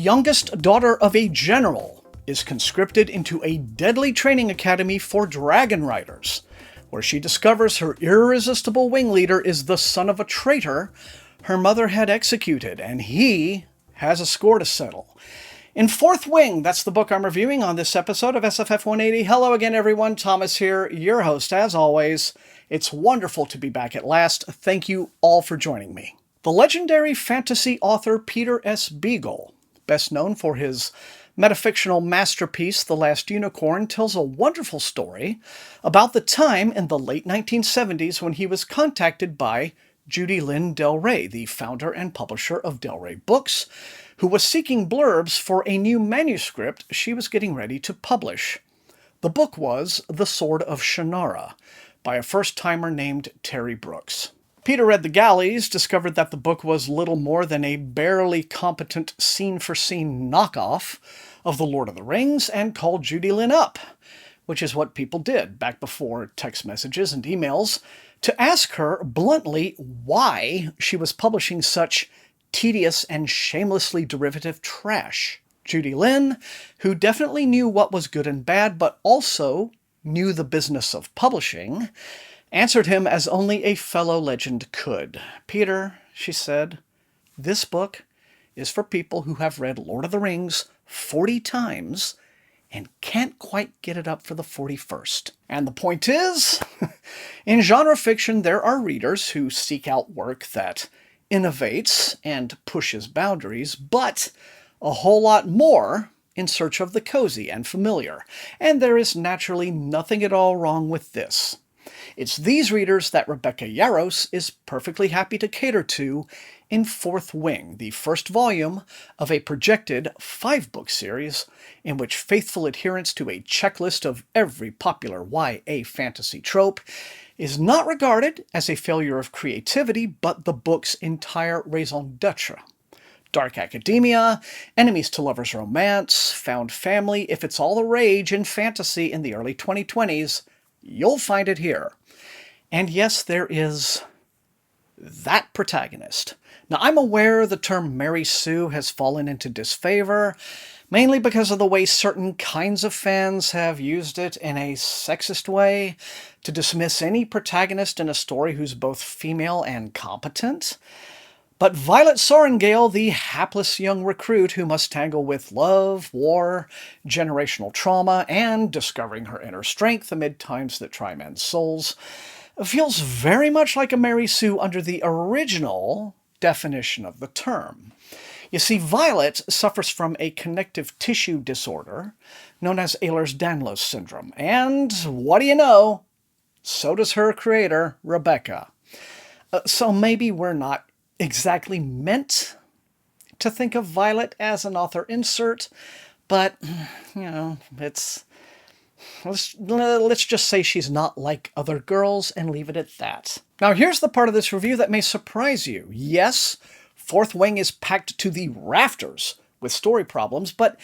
youngest daughter of a general is conscripted into a deadly training academy for dragon riders, where she discovers her irresistible wing leader is the son of a traitor her mother had executed, and he has a score to settle. In Fourth Wing, that's the book I'm reviewing on this episode of SFF 180. Hello again, everyone. Thomas here, your host, as always. It's wonderful to be back at last. Thank you all for joining me. The legendary fantasy author Peter S. Beagle, best known for his metafictional masterpiece, The Last Unicorn, tells a wonderful story about the time in the late 1970s when he was contacted by Judy Lynn Del Rey, the founder and publisher of Del Rey Books, who was seeking blurbs for a new manuscript she was getting ready to publish. The book was The Sword of Shannara, by a first-timer named Terry Brooks. Peter read the galleys, discovered that the book was little more than a barely competent scene-for-scene knockoff of The Lord of the Rings, and called Judy Lynn up, which is what people did back before text messages and emails, to ask her bluntly why she was publishing such tedious and shamelessly derivative trash. Judy Lynn, who definitely knew what was good and bad, but also knew the business of publishing, answered him as only a fellow legend could. "Peter," she said, "this book is for people who have read Lord of the Rings 40 times and can't quite get it up for the 41st. And the point is, in genre fiction, there are readers who seek out work that innovates and pushes boundaries, but a whole lot more in search of the cozy and familiar. And there is naturally nothing at all wrong with this. It's these readers that Rebecca Yarros is perfectly happy to cater to in Fourth Wing, the first volume of a projected 5-book series in which faithful adherence to a checklist of every popular YA fantasy trope is not regarded as a failure of creativity, but the book's entire raison d'etre. Dark academia, enemies to lovers romance, found family. If it's all the rage in fantasy in the early 2020s, you'll find it here. And yes, there is that protagonist. Now, I'm aware the term Mary Sue has fallen into disfavor, mainly because of the way certain kinds of fans have used it in a sexist way to dismiss any protagonist in a story who's both female and competent. But Violet Sorengale, the hapless young recruit who must tangle with love, war, generational trauma, and discovering her inner strength amid times that try men's souls, feels very much like a Mary Sue under the original definition of the term. You see, Violet suffers from a connective tissue disorder known as Ehlers-Danlos syndrome, and what do you know? So does her creator, Rebecca. So maybe we're not exactly meant to think of Violet as an author insert, but, let's just say she's not like other girls and leave it at that. Now, here's the part of this review that may surprise you. Yes, Fourth Wing is packed to the rafters with story problems, but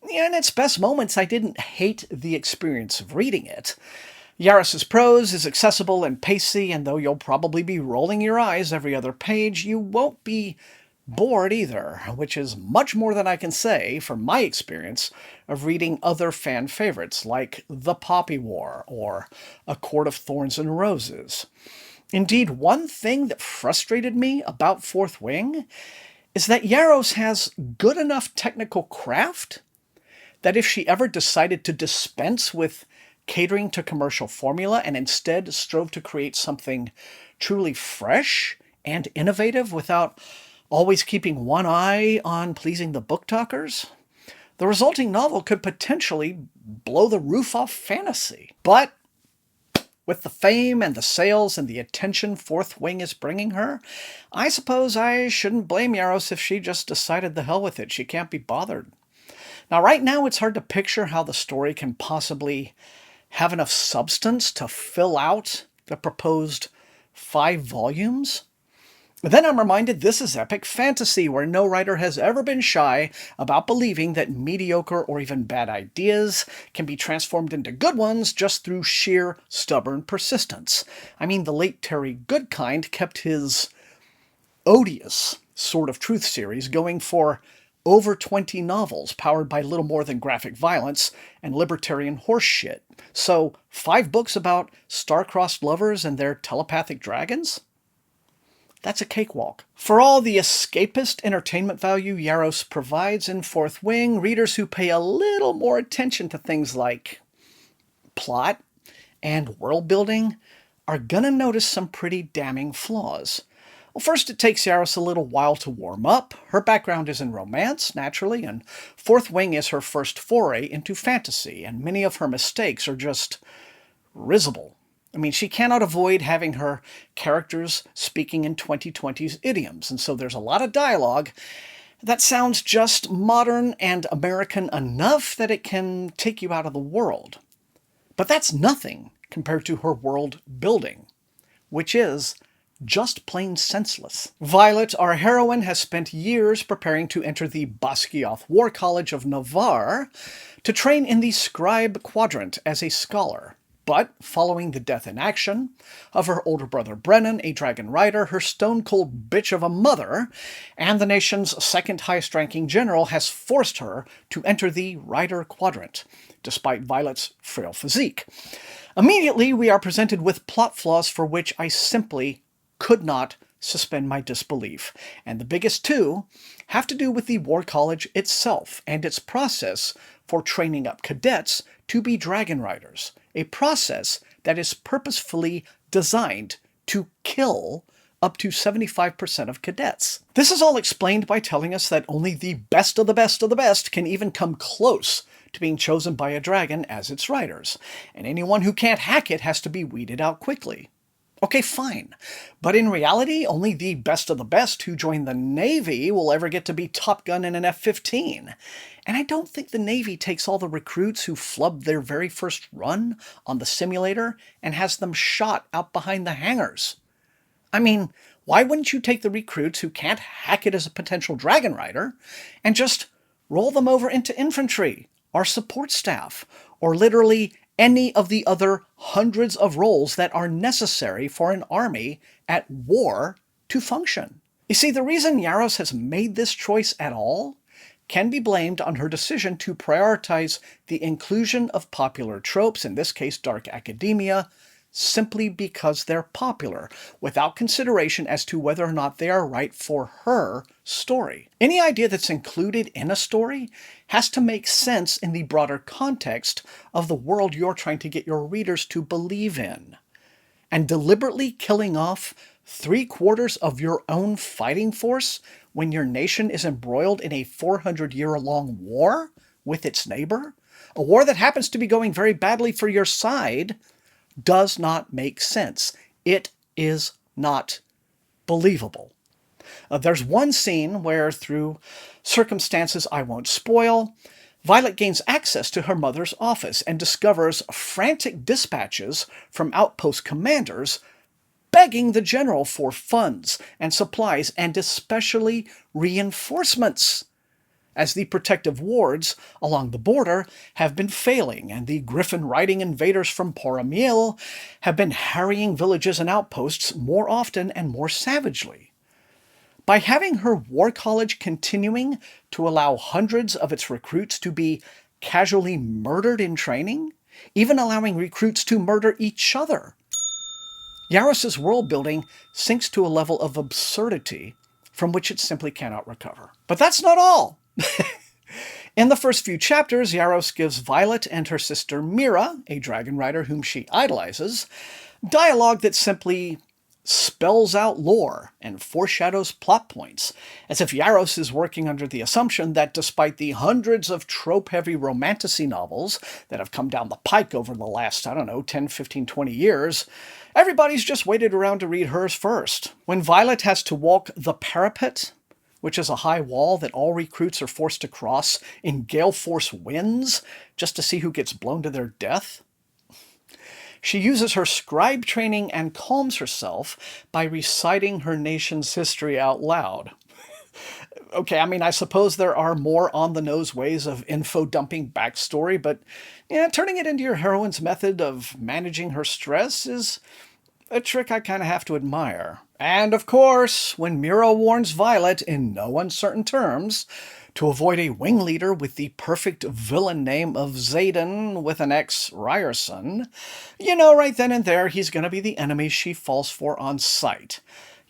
in its best moments, I didn't hate the experience of reading it. Yarros' prose is accessible and pacey, and though you'll probably be rolling your eyes every other page, you won't be bored either, which is much more than I can say from my experience of reading other fan favorites like The Poppy War or A Court of Thorns and Roses. Indeed, one thing that frustrated me about Fourth Wing is that Yarros has good enough technical craft that if she ever decided to dispense with catering to commercial formula and instead strove to create something truly fresh and innovative without always keeping one eye on pleasing the book talkers, the resulting novel could potentially blow the roof off fantasy. But with the fame and the sales and the attention Fourth Wing is bringing her, I suppose I shouldn't blame Yarros if she just decided the hell with it. She can't be bothered. Now, right now, it's hard to picture how the story can possibly have enough substance to fill out the proposed 5 volumes. Then I'm reminded this is epic fantasy, where no writer has ever been shy about believing that mediocre or even bad ideas can be transformed into good ones just through sheer stubborn persistence. I mean, the late Terry Goodkind kept his odious Sword of Truth series going for over 20 novels powered by little more than graphic violence and libertarian horseshit. So, 5 books about star-crossed lovers and their telepathic dragons? That's a cakewalk. For all the escapist entertainment value Yarros provides in Fourth Wing, readers who pay a little more attention to things like plot and world building are gonna notice some pretty damning flaws. Well, first, it takes Yarros a little while to warm up. Her background is in romance, naturally, and Fourth Wing is her first foray into fantasy, and many of her mistakes are just risible. I mean, she cannot avoid having her characters speaking in 2020's idioms, and so there's a lot of dialogue that sounds just modern and American enough that it can take you out of the world. But that's nothing compared to her world building, which is just plain senseless. Violet, our heroine, has spent years preparing to enter the Basquiat War College of Navarre to train in the Scribe Quadrant as a scholar. But, following the death in action of her older brother Brennan, a dragon rider, her stone-cold bitch of a mother, and the nation's second highest-ranking general has forced her to enter the Rider Quadrant, despite Violet's frail physique. Immediately, we are presented with plot flaws for which I simply could not suspend my disbelief. And the biggest two have to do with the War College itself and its process for training up cadets to be dragon riders, a process that is purposefully designed to kill up to 75% of cadets. This is all explained by telling us that only the best of the best of the best can even come close to being chosen by a dragon as its riders, and anyone who can't hack it has to be weeded out quickly. Okay, fine. But in reality, only the best of the best who join the Navy will ever get to be Top Gun in an F-15. And I don't think the Navy takes all the recruits who flubbed their very first run on the simulator and has them shot out behind the hangars. I mean, why wouldn't you take the recruits who can't hack it as a potential dragon rider and just roll them over into infantry or support staff or literally any of the other hundreds of roles that are necessary for an army at war to function? You see, the reason Yarros has made this choice at all can be blamed on her decision to prioritize the inclusion of popular tropes, in this case dark academia, simply because they're popular, without consideration as to whether or not they are right for her story. Any idea that's included in a story has to make sense in the broader context of the world you're trying to get your readers to believe in. And deliberately killing off 3/4 of your own fighting force when your nation is embroiled in a 400-year-long war with its neighbor, a war that happens to be going very badly for your side, does not make sense. It is not believable. There's one scene where, through circumstances I won't spoil, Violet gains access to her mother's office and discovers frantic dispatches from outpost commanders begging the general for funds and supplies and especially reinforcements, as the protective wards along the border have been failing and the griffin-riding invaders from Poramiel have been harrying villages and outposts more often and more savagely. By having her war college continuing to allow hundreds of its recruits to be casually murdered in training, even allowing recruits to murder each other, Yarros' world building sinks to a level of absurdity from which it simply cannot recover. But that's not all. In the first few chapters, Yarros gives Violet and her sister Mira, a dragon rider whom she idolizes, dialogue that simply spells out lore and foreshadows plot points, as if Yarros is working under the assumption that despite the hundreds of trope-heavy romantasy novels that have come down the pike over the last, 10, 15, 20 years, everybody's just waited around to read hers first. When Violet has to walk the parapet, which is a high wall that all recruits are forced to cross in gale force winds just to see who gets blown to their death, she uses her scribe training and calms herself by reciting her nation's history out loud. Okay, I suppose there are more on-the-nose ways of info-dumping backstory, but turning it into your heroine's method of managing her stress is a trick I kind of have to admire. And of course, when Mira warns Violet in no uncertain terms To avoid a wing leader with the perfect villain name of Xaden with an X Ryerson, you know right then and there he's going to be the enemy she falls for on sight.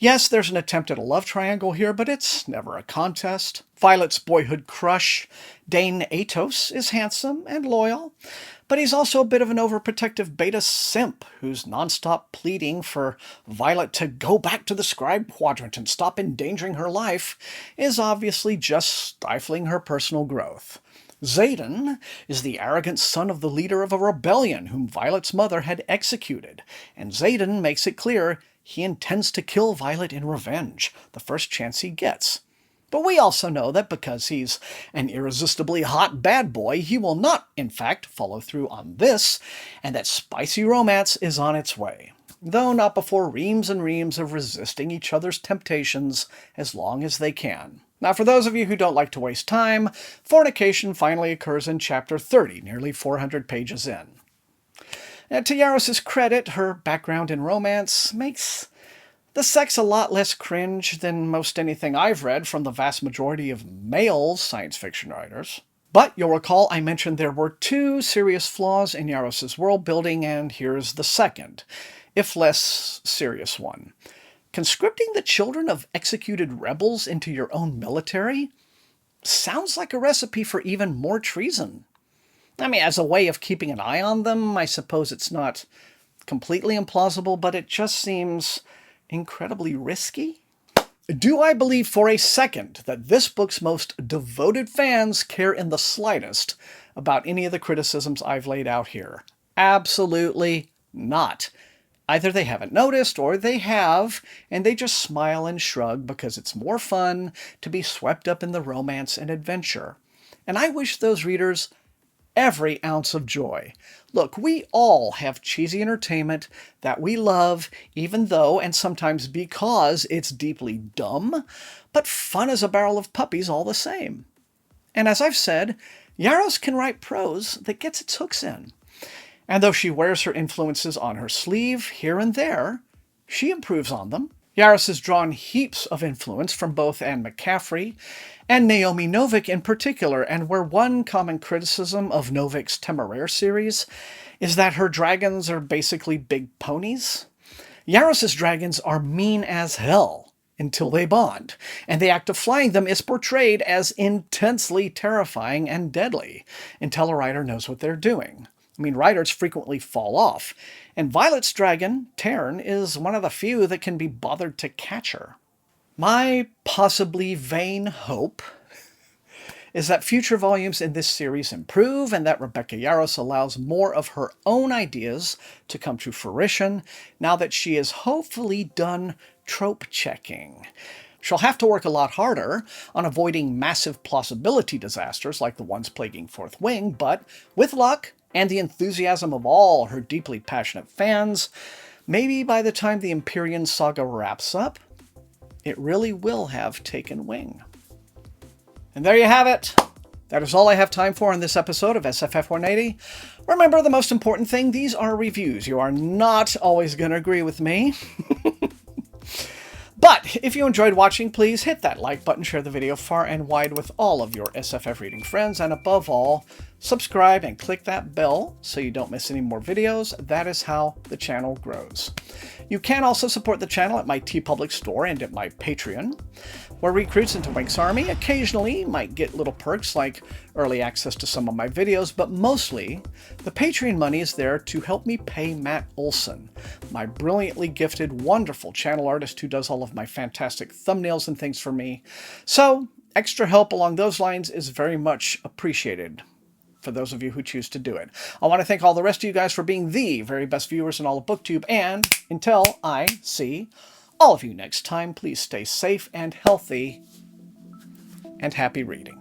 Yes, there's an attempt at a love triangle here, but it's never a contest. Violet's boyhood crush, Dane Atos, is handsome and loyal, but he's also a bit of an overprotective beta simp who's nonstop pleading for Violet to go back to the Scribe Quadrant and stop endangering her life is obviously just stifling her personal growth. Xaden is the arrogant son of the leader of a rebellion whom Violet's mother had executed, and Xaden makes it clear he intends to kill Violet in revenge the first chance he gets. But we also know that because he's an irresistibly hot bad boy, he will not, in fact, follow through on this, and that spicy romance is on its way. Though not before reams and reams of resisting each other's temptations as long as they can. Now, for those of you who don't like to waste time, fornication finally occurs in Chapter 30, nearly 400 pages in. Now, to Yarros' credit, her background in romance makes the sex a lot less cringe than most anything I've read from the vast majority of male science fiction writers. But you'll recall I mentioned there were two serious flaws in Yarros' world building, and here's the second, if less serious one. Conscripting the children of executed rebels into your own military sounds like a recipe for even more treason. I mean, as a way of keeping an eye on them, I suppose it's not completely implausible, but it just seems incredibly risky. Do I believe for a second that this book's most devoted fans care in the slightest about any of the criticisms I've laid out here? Absolutely not. Either they haven't noticed, or they have, and they just smile and shrug because it's more fun to be swept up in the romance and adventure. And I wish those readers every ounce of joy. Look, we all have cheesy entertainment that we love, even though, and sometimes because, it's deeply dumb, but fun as a barrel of puppies all the same. And as I've said, Yarros can write prose that gets its hooks in. And though she wears her influences on her sleeve here and there, she improves on them. Yarros has drawn heaps of influence from both Anne McCaffrey and Naomi Novik in particular, and where one common criticism of Novik's Temeraire series is that her dragons are basically big ponies, Yarros' dragons are mean as hell until they bond, and the act of flying them is portrayed as intensely terrifying and deadly until a writer knows what they're doing. I mean, writers frequently fall off, and Violet's dragon, Tern, is one of the few that can be bothered to catch her. My possibly vain hope is that future volumes in this series improve and that Rebecca Yarros allows more of her own ideas to come to fruition now that she is hopefully done trope checking. She'll have to work a lot harder on avoiding massive plausibility disasters like the ones plaguing Fourth Wing, but with luck and the enthusiasm of all her deeply passionate fans, maybe by the time the Empyrean saga wraps up, it really will have taken wing. And there you have it. That is all I have time for in this episode of SFF 180. Remember, the most important thing, these are reviews. You are not always going to agree with me. But if you enjoyed watching, please hit that like button, share the video far and wide with all of your SFF reading friends, and above all, subscribe and click that bell so you don't miss any more videos. That is how the channel grows. You can also support the channel at my TeePublic store and at my Patreon, where recruits into Wink's Army occasionally might get little perks like early access to some of my videos, but mostly the Patreon money is there to help me pay Matt Olson, my brilliantly gifted, wonderful channel artist who does all of my fantastic thumbnails and things for me. So extra help along those lines is very much appreciated for those of you who choose to do it. I want to thank all the rest of you guys for being the very best viewers in all of BookTube, and until I see all of you next time, please stay safe and healthy, and happy reading.